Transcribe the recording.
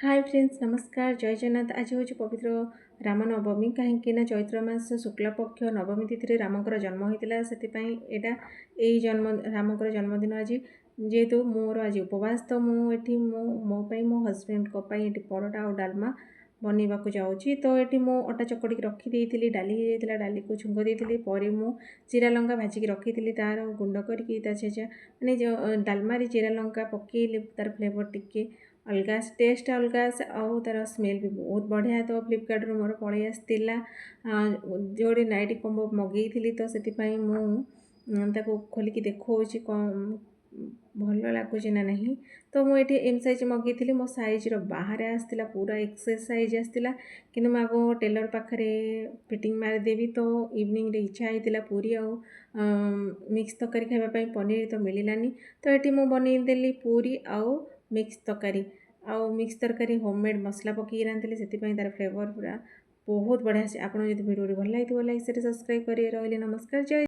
Hi friends नमस्कार जय जगन्नाथ। आज हूँ पवित्र रामनवमी कहीं चैत्र मास शुक्ल पक्ष नवमी तिथि रामकर जन्म होता से यही जन्म रामकर जन्मदिन आज जेहेतु मोर आज उपवास तो मुझे मोपाई मो हजबैंड ये परोटा और डालमा बनवा को जाऊँगी। तो ये मु अटा चकड़ी रखी डाली होता डाली को छुंक देती पर मु जीरा लंका भाजिकी रखी तार गुंड करके मैंने जो डालमारी जीरा लंका पकईले तार फ्लेवर टिके अलगा टेस्ट अलगा आउ तार स्मेल भी बहुत बढ़िया। तो फ्लिपकार्ट मोर पलि आसला जो नाइट कॉम्बो मगई तो से खोलिकी देखो भल लगुच ना नहीं। तो मुझे एम साइज मगई मो साइज बाहर आसला पूरा एक्सेस साइज आसला कि आगो टेलर पाखे फिटिंग मारिदेवी। तो इवनिंग इच्छा होता पूरी आउ मिक्स तरकारी खावाई पनीर तो मिलानी तो ये मुझे बनईदेली पूरी आउ मिक्स तरकारी आउ मिक्स तरकारी होममेड मसला पकई रांधि से तार फ्लेवर पूरा बहुत बढ़िया से। आपको जब वीडियो भल लगी लाइक शेयर सब्सक्राइब करें। रही नमस्कार जय।